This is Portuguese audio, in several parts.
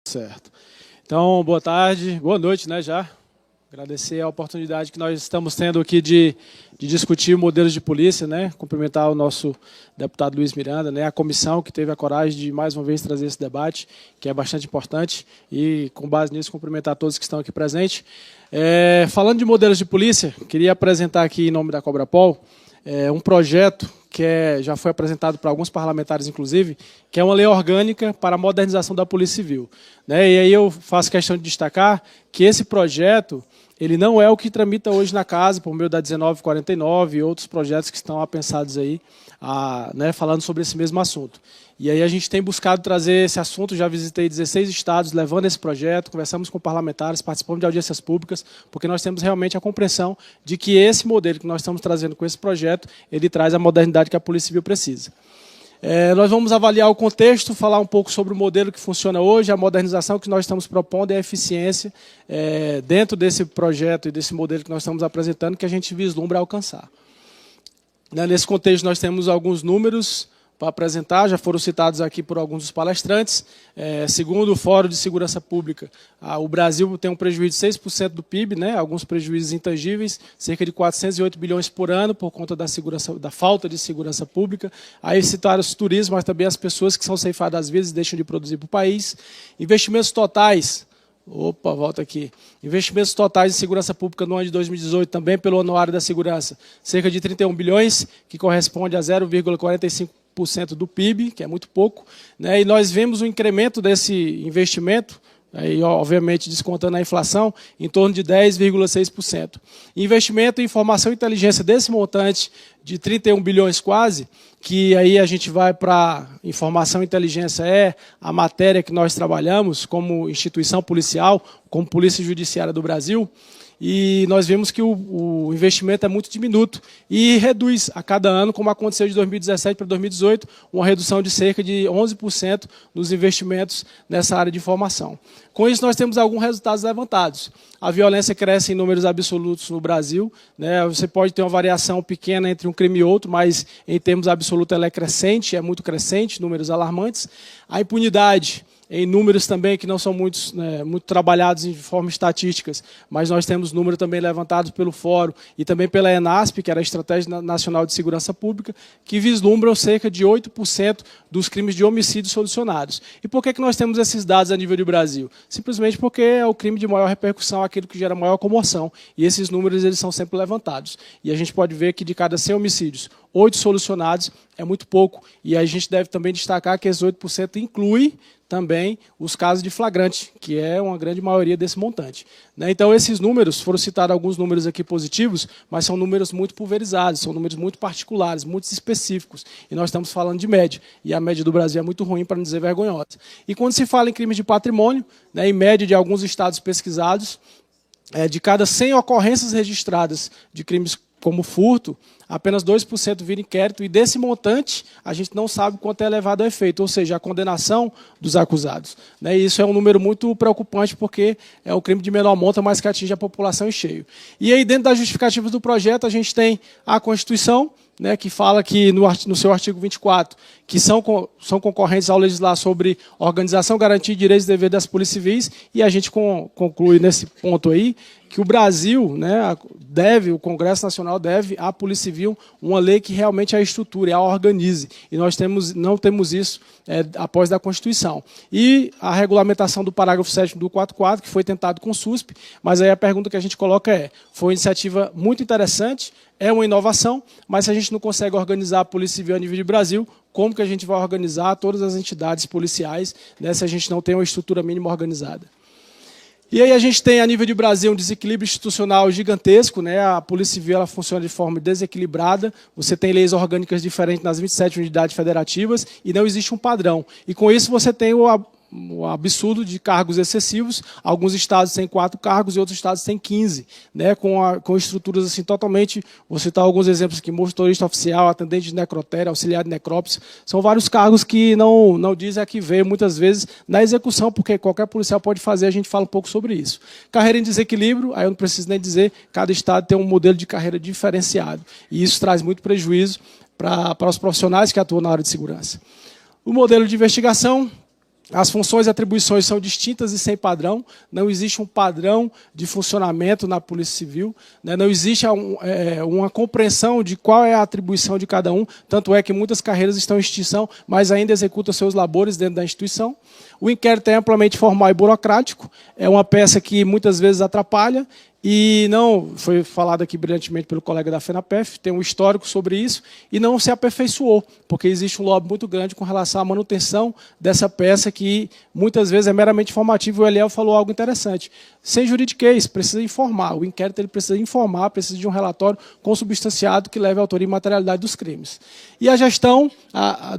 Certo. Então, boa tarde, boa noite, né, já. Agradecer a oportunidade que nós estamos tendo aqui de discutir modelos de polícia, né, cumprimentar o nosso deputado Luiz Miranda, né, a comissão que teve a coragem de, mais uma vez, trazer esse debate, que é bastante importante, e, com base nisso, cumprimentar todos que estão aqui presentes. Falando de modelos de polícia, queria apresentar aqui, em nome da Cobrapol, um projeto que já foi apresentado para alguns parlamentares, inclusive, que é uma lei orgânica para a modernização da Polícia Civil, né? E aí eu faço questão de destacar que esse projeto ele não é o que tramita hoje na casa, por meio da 1949 e outros projetos que estão apensados aí, né, falando sobre esse mesmo assunto. E aí a gente tem buscado trazer esse assunto, já visitei 16 estados levando esse projeto, conversamos com parlamentares, participamos de audiências públicas, porque nós temos realmente a compreensão de que esse modelo que nós estamos trazendo com esse projeto, ele traz a modernidade que a Polícia Civil precisa. Nós vamos avaliar o contexto, falar um pouco sobre o modelo que funciona hoje, a modernização que nós estamos propondo e a eficiência dentro desse projeto e desse modelo que nós estamos apresentando, que a gente vislumbra alcançar. Nesse contexto, nós temos alguns números para apresentar, já foram citados aqui por alguns dos palestrantes. Segundo o Fórum de Segurança Pública, o Brasil tem um prejuízo de 6% do PIB, né, alguns prejuízos intangíveis, cerca de 408 bilhões por ano por conta da falta de segurança pública. Aí citaram os turismo, mas também as pessoas que são ceifadas às vezes e deixam de produzir para o país. Investimentos totais. Volta aqui. Investimentos totais em segurança pública no ano de 2018, também pelo Anuário da Segurança, cerca de 31 bilhões, que corresponde a 0,45% do PIB, que é muito pouco, né? E nós vemos um incremento desse investimento, aí, obviamente descontando a inflação, em torno de 10,6%. Investimento em informação e inteligência desse montante de 31 bilhões quase, que aí a gente vai para informação e inteligência, é a matéria que nós trabalhamos como instituição policial, como Polícia Judiciária do Brasil, e nós vemos que o investimento é muito diminuto e reduz a cada ano, como aconteceu de 2017 para 2018, uma redução de cerca de 11% nos investimentos nessa área de informação. Com isso, nós temos alguns resultados levantados. A violência cresce em números absolutos no Brasil, né? Você pode ter uma variação pequena entre um crime e outro, mas em termos absolutos ela é crescente, é muito crescente, números alarmantes. A impunidade, em números também que não são muito trabalhados de forma estatísticas, mas nós temos números também levantados pelo Fórum e também pela ENASP, que era a Estratégia Nacional de Segurança Pública, que vislumbram cerca de 8% dos crimes de homicídio solucionados. E por que nós temos esses dados a nível de Brasil? Simplesmente porque é o crime de maior repercussão, aquele que gera maior comoção, e esses números eles são sempre levantados. E a gente pode ver que de cada 100 homicídios, 8 solucionados é muito pouco, e a gente deve também destacar que esses 8% inclui também os casos de flagrante, que é uma grande maioria desse montante, né? Então, esses números, foram citados alguns números aqui positivos, mas são números muito pulverizados, são números muito particulares, muito específicos, e nós estamos falando de média, e a média do Brasil é muito ruim, para não dizer vergonhosa. E quando se fala em crimes de patrimônio, né, em média de alguns estados pesquisados, de cada 100 ocorrências registradas de crimes como furto, apenas 2% vira inquérito, e desse montante a gente não sabe quanto é levado a efeito, ou seja, a condenação dos acusados, né? E isso é um número muito preocupante, porque é o crime de menor monta, mas que atinge a população em cheio. E aí, dentro das justificativas do projeto, a gente tem a Constituição, né, que fala que, no seu artigo 24, que são concorrentes ao legislar sobre organização, garantia de direitos e deveres das polícias civis, e a gente conclui nesse ponto aí que o Brasil, né, o Congresso Nacional deve à Polícia Civil uma lei que realmente a estruture, a organize, e nós não temos isso após da Constituição. E a regulamentação do parágrafo 7º do 44, que foi tentado com o SUSP, mas aí a pergunta que a gente coloca foi uma iniciativa muito interessante, é uma inovação, mas se a gente não consegue organizar a Polícia Civil a nível de Brasil, como que a gente vai organizar todas as entidades policiais, né, se a gente não tem uma estrutura mínima organizada? E aí a gente tem, a nível de Brasil, um desequilíbrio institucional gigantesco, né? A Polícia Civil ela funciona de forma desequilibrada, você tem leis orgânicas diferentes nas 27 unidades federativas e não existe um padrão. E com isso você tem o absurdo de cargos excessivos, alguns estados têm 4 cargos e outros estados têm 15, né, com estruturas assim totalmente, vou citar alguns exemplos aqui, motorista oficial, atendente de necrotério, auxiliar de necrópsia, são vários cargos que não dizem a que veio muitas vezes na execução, porque qualquer policial pode fazer, a gente fala um pouco sobre isso. Carreira em desequilíbrio, aí eu não preciso nem dizer, cada estado tem um modelo de carreira diferenciado, e isso traz muito prejuízo para os profissionais que atuam na área de segurança. O modelo de investigação, As funções e atribuições são distintas e sem padrão, não existe um padrão de funcionamento na Polícia Civil, né? Não existe uma compreensão de qual é a atribuição de cada um, tanto é que muitas carreiras estão em extinção, mas ainda executam seus labores dentro da instituição. O inquérito é amplamente formal e burocrático, é uma peça que muitas vezes atrapalha, e não, foi falado aqui brilhantemente pelo colega da FENAPEF, tem um histórico sobre isso, e não se aperfeiçoou, porque existe um lobby muito grande com relação à manutenção dessa peça, que muitas vezes é meramente informativa. O Eliel falou algo interessante. Sem juridiquês, precisa informar. O inquérito ele precisa informar, precisa de um relatório consubstanciado que leve à autoria e materialidade dos crimes. E a gestão,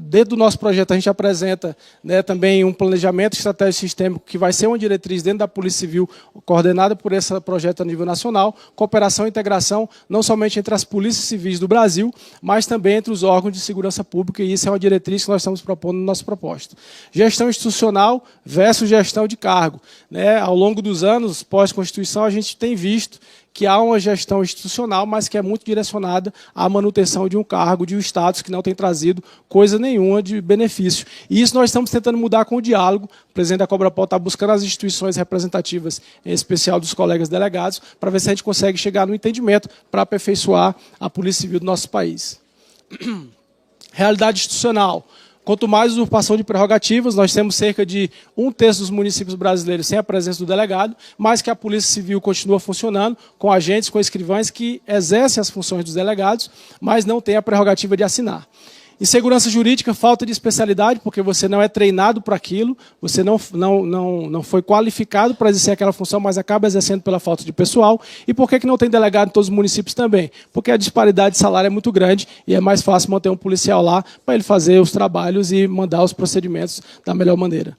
dentro do nosso projeto, a gente apresenta, né, também um planejamento estratégico sistêmico que vai ser uma diretriz dentro da Polícia Civil, coordenada por esse projeto a nível nacional, cooperação e integração, não somente entre as polícias civis do Brasil, mas também entre os órgãos de segurança pública, e isso é uma diretriz que nós estamos propondo no nosso proposta. Gestão institucional versus gestão de cargo, né? Ao longo dos anos, pós-Constituição, a gente tem visto que há uma gestão institucional, mas que é muito direcionada à manutenção de um cargo, de um status que não tem trazido coisa nenhuma de benefício. E isso nós estamos tentando mudar com o diálogo. O presidente da Cobrapol está buscando as instituições representativas, em especial dos colegas delegados, para ver se a gente consegue chegar no entendimento para aperfeiçoar a Polícia Civil do nosso país. Realidade institucional. Quanto mais usurpação de prerrogativas, nós temos cerca de 1/3 dos municípios brasileiros sem a presença do delegado, mas que a Polícia Civil continua funcionando com agentes, com escrivães que exercem as funções dos delegados, mas não tem a prerrogativa de assinar. Insegurança jurídica, falta de especialidade, porque você não é treinado para aquilo, você não foi qualificado para exercer aquela função, mas acaba exercendo pela falta de pessoal. E por que não tem delegado em todos os municípios também? Porque a disparidade de salário é muito grande e é mais fácil manter um policial lá para ele fazer os trabalhos e mandar os procedimentos da melhor maneira.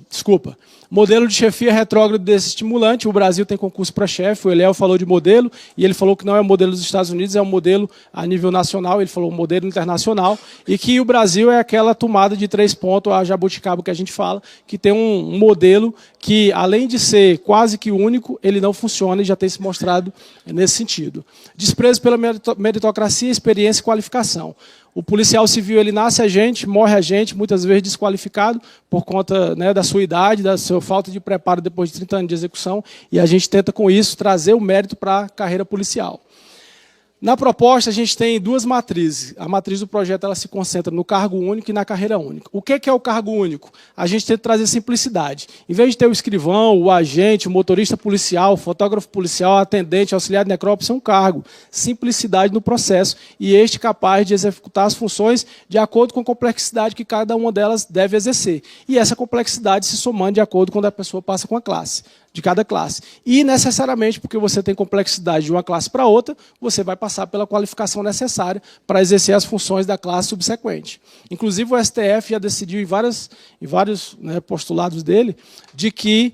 Desculpa. Modelo de chefia retrógrado desestimulante. O Brasil tem concurso para chefe. O Eliel falou de modelo e ele falou que não é o modelo dos Estados Unidos, é um modelo a nível nacional. Ele falou modelo internacional e que o Brasil é aquela tomada de 3 pontos, a jabuticaba que a gente fala, que tem um modelo que, além de ser quase que único, ele não funciona e já tem se mostrado nesse sentido. Desprezo pela meritocracia, experiência e qualificação. O policial civil ele nasce agente, morre agente, muitas vezes desqualificado por conta, né, da sua idade, da sua falta de preparo depois de 30 anos de execução, e a gente tenta com isso trazer o mérito para a carreira policial. Na proposta, a gente tem 2 matrizes. A matriz do projeto ela se concentra no cargo único e na carreira única. O que é o cargo único? A gente tenta trazer simplicidade. Em vez de ter o escrivão, o agente, o motorista policial, o fotógrafo policial, atendente, auxiliar de necrópsia, é um cargo. Simplicidade no processo e este capaz de executar as funções de acordo com a complexidade que cada uma delas deve exercer. E essa complexidade se somando de acordo com quando a pessoa passa com a classe, de cada classe. E, necessariamente, porque você tem complexidade de uma classe para outra, você vai passar pela qualificação necessária para exercer as funções da classe subsequente. Inclusive, o STF já decidiu em vários né, postulados dele, de que,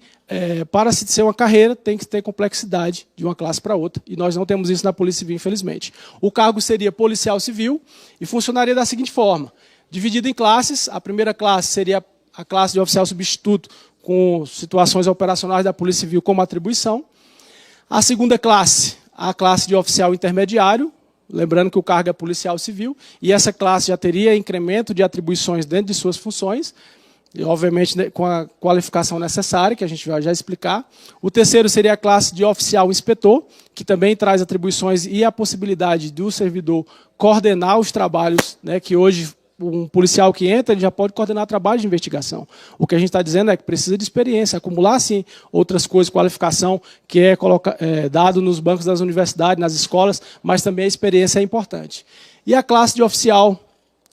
para se ser uma carreira, tem que ter complexidade de uma classe para outra. E nós não temos isso na Polícia Civil, infelizmente. O cargo seria policial civil e funcionaria da seguinte forma. Dividido em classes, a primeira classe seria a classe de oficial substituto, com situações operacionais da Polícia Civil como atribuição. A segunda classe, a classe de oficial intermediário, lembrando que o cargo é policial civil, e essa classe já teria incremento de atribuições dentro de suas funções, e obviamente com a qualificação necessária, que a gente vai já explicar. O terceiro seria a classe de oficial inspetor, que também traz atribuições e a possibilidade do servidor coordenar os trabalhos, né, que hoje um policial que entra, ele já pode coordenar trabalho de investigação. O que a gente está dizendo é que precisa de experiência, acumular, sim, outras coisas, qualificação, que é dado nos bancos das universidades, nas escolas, mas também a experiência é importante. E a classe de oficial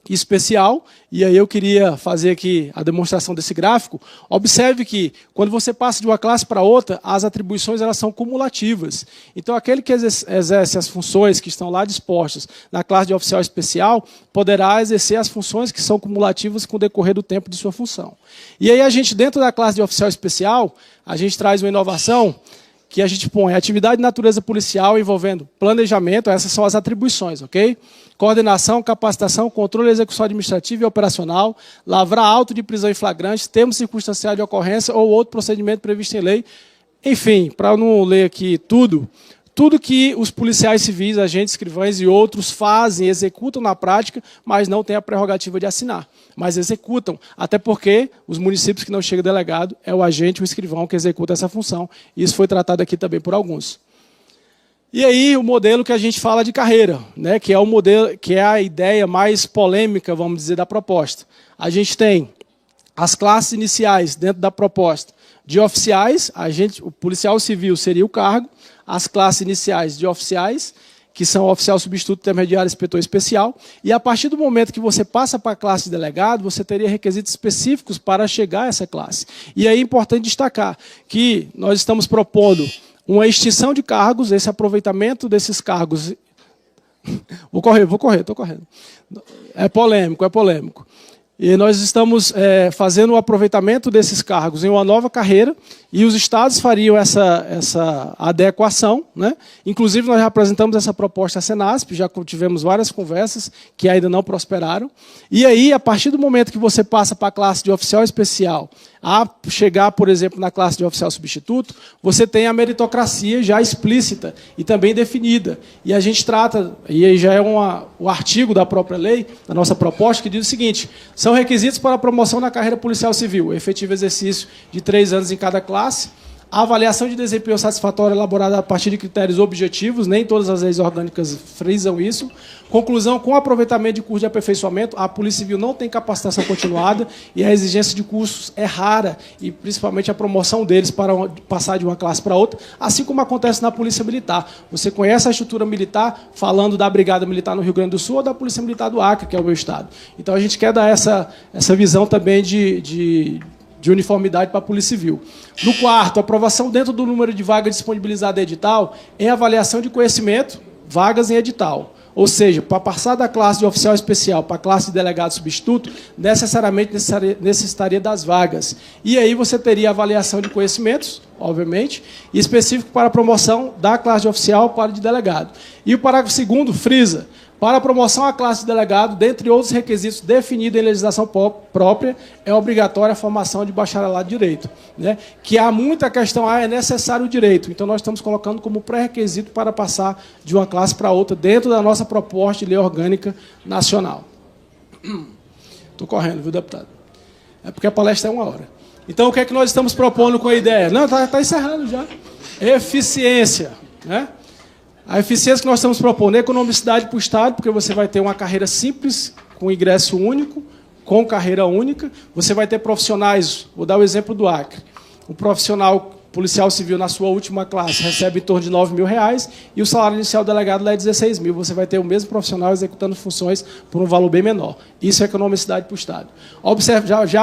especial, e aí eu queria fazer aqui a demonstração desse gráfico. Observe que, quando você passa de uma classe para outra, as atribuições elas são cumulativas. Então, aquele que exerce as funções que estão lá dispostas na classe de oficial especial, poderá exercer as funções que são cumulativas com o decorrer do tempo de sua função. E aí, a gente, dentro da classe de oficial especial, a gente traz uma inovação que a gente põe atividade de natureza policial envolvendo planejamento, essas são as atribuições, ok? Coordenação, capacitação, controle, execução administrativa e operacional, lavrar auto de prisão em flagrante, termo circunstancial de ocorrência ou outro procedimento previsto em lei. Enfim, para eu não ler aqui tudo, tudo que os policiais civis, agentes, escrivães e outros fazem, executam na prática, mas não têm a prerrogativa de assinar. Mas executam, até porque os municípios que não chega delegado é o agente, o escrivão que executa essa função. Isso foi tratado aqui também por alguns. E aí o modelo que a gente fala de carreira, né, que é o modelo, que é a ideia mais polêmica, vamos dizer, da proposta. A gente tem as classes iniciais dentro da proposta de oficiais, o policial civil seria o cargo, as classes iniciais de oficiais, que são oficial substituto, intermediário, inspetor especial, e a partir do momento que você passa para a classe de delegado, você teria requisitos específicos para chegar a essa classe. E aí é importante destacar que nós estamos propondo uma extinção de cargos, esse aproveitamento desses cargos. Vou correr, estou correndo. É polêmico. E nós estamos fazendo o aproveitamento desses cargos em uma nova carreira, e os estados fariam essa adequação, né? Inclusive, nós já apresentamos essa proposta à Senasp, já tivemos várias conversas que ainda não prosperaram. E aí, a partir do momento que você passa para a classe de oficial especial, a chegar, por exemplo, na classe de oficial substituto, você tem a meritocracia já explícita e também definida. E a gente trata, e aí já é o artigo da própria lei, da nossa proposta, que diz o seguinte: são requisitos para a promoção na carreira policial civil, efetivo exercício de 3 anos em cada classe, a avaliação de desempenho satisfatório elaborada a partir de critérios objetivos, nem todas as leis orgânicas frisam isso. Conclusão, com aproveitamento de curso de aperfeiçoamento, a Polícia Civil não tem capacitação continuada e a exigência de cursos é rara, e principalmente a promoção deles para passar de uma classe para outra, assim como acontece na Polícia Militar. Você conhece a estrutura militar, falando da Brigada Militar no Rio Grande do Sul ou da Polícia Militar do Acre, que é o meu estado. Então, a gente quer dar essa visão também de uniformidade para a Polícia Civil. No quarto, aprovação dentro do número de vagas disponibilizadas em edital em avaliação de conhecimento, vagas em edital. Ou seja, para passar da classe de oficial especial para a classe de delegado substituto, necessariamente necessitaria das vagas. E aí você teria avaliação de conhecimentos, obviamente, e específico para a promoção da classe de oficial para de delegado. E o parágrafo 2º frisa: para a promoção à classe de delegado, dentre outros requisitos definidos em legislação própria, é obrigatória a formação de bacharelado de direito, né? Que há muita questão, é necessário o direito. Então, nós estamos colocando como pré-requisito para passar de uma classe para outra, dentro da nossa proposta de lei orgânica nacional. Estou correndo, viu, deputado? É porque a palestra é 1 hora. Então, o que é que nós estamos propondo com a ideia? Não, está encerrando já. Eficiência, né? A eficiência que nós estamos propondo é economicidade para o Estado, porque você vai ter uma carreira simples, com ingresso único, com carreira única. Você vai ter profissionais, vou dar o exemplo do Acre. Um profissional policial civil, na sua última classe, recebe em torno de R$ 9.000, e o salário inicial do delegado lá é 16 mil. Você vai ter o mesmo profissional executando funções por um valor bem menor. Isso é economicidade para o Estado.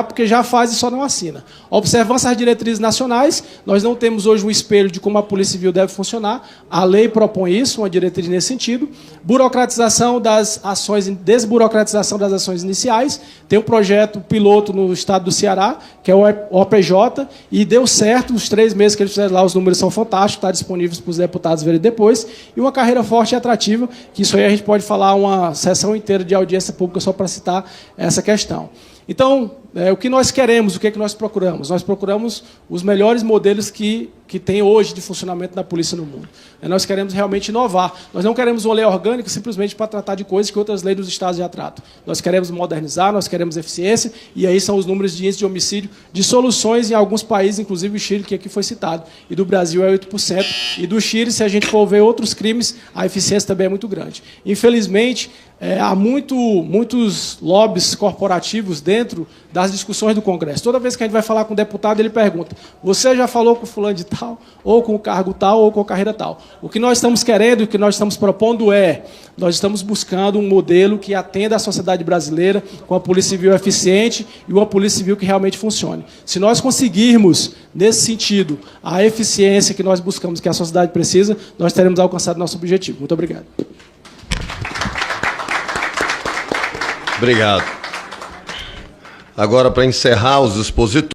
Porque já faz e só não assina. Observância às diretrizes nacionais, nós não temos hoje um espelho de como a Polícia Civil deve funcionar. A lei propõe isso, uma diretriz nesse sentido. Burocratização das ações, desburocratização das ações iniciais. Tem um projeto piloto no estado do Ceará, que é o OPJ, e deu certo os 3 meses que eles fizeram lá, os números são fantásticos, está disponíveis para os deputados verem depois, e uma carreira forte e atrativa, que isso aí a gente pode falar uma sessão inteira de audiência pública só para citar essa questão. Então, o que nós queremos, o que é que nós procuramos? Nós procuramos os melhores modelos que tem hoje de funcionamento da polícia no mundo. Nós queremos realmente inovar. Nós não queremos uma lei orgânica simplesmente para tratar de coisas que outras leis dos estados já tratam. Nós queremos modernizar, nós queremos eficiência, e aí são os números de índice de homicídio, de soluções em alguns países, inclusive o Chile, que aqui foi citado, e do Brasil é 8%, e do Chile, se a gente for ver outros crimes, a eficiência também é muito grande. Infelizmente, há muitos lobbies corporativos dentro das discussões do Congresso. Toda vez que a gente vai falar com um deputado, ele pergunta: você já falou com fulano de tal, ou com o cargo tal, ou com a carreira tal? O que nós estamos querendo, o que nós estamos propondo nós estamos buscando um modelo que atenda à sociedade brasileira, com a Polícia Civil eficiente e uma Polícia Civil que realmente funcione. Se nós conseguirmos, nesse sentido, a eficiência que nós buscamos, que a sociedade precisa, nós teremos alcançado nosso objetivo. Muito obrigado. Obrigado. Agora, para encerrar os expositores,